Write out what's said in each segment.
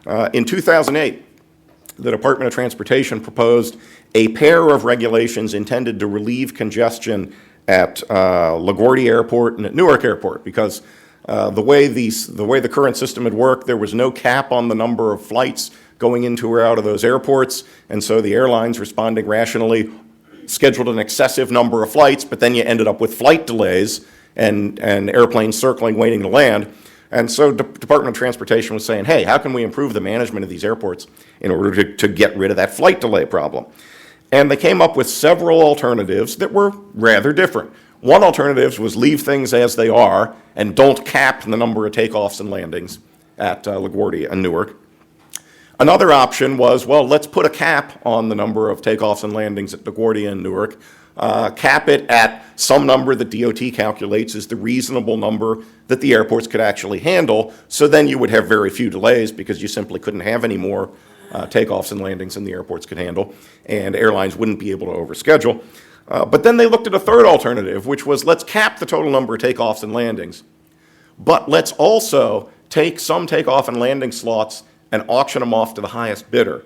In 2008, the Department of Transportation proposed a pair of regulations intended to relieve congestion at LaGuardia Airport and at Newark Airport, because the way the current system had worked, there was no cap on the number of flights going into or out of those airports, and so the airlines, responding rationally, scheduled an excessive number of flights, but then you ended up with flight delays and airplanes circling, waiting to land. And so the Department of Transportation was saying, hey, how can we improve the management of these airports in order to get rid of that flight delay problem? And they came up with several alternatives that were rather different. One alternative was leave things as they are and don't cap the number of takeoffs and landings at LaGuardia and Newark. Another option was, well, let's put a cap on the number of takeoffs and landings at LaGuardia and Newark, cap it at some number that DOT calculates is the reasonable number that the airports could actually handle, so then you would have very few delays because you simply couldn't have any more takeoffs and landings than the airports could handle, and airlines wouldn't be able to overschedule. But then they looked at a third alternative, which was let's cap the total number of takeoffs and landings, but let's also take some takeoff and landing slots and auction them off to the highest bidder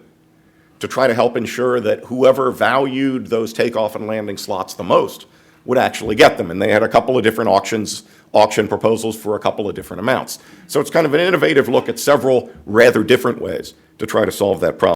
to try to help ensure that whoever valued those takeoff and landing slots the most would actually get them. And they had a couple of different auction proposals for a couple of different amounts. So it's kind of an innovative look at several rather different ways to try to solve that problem.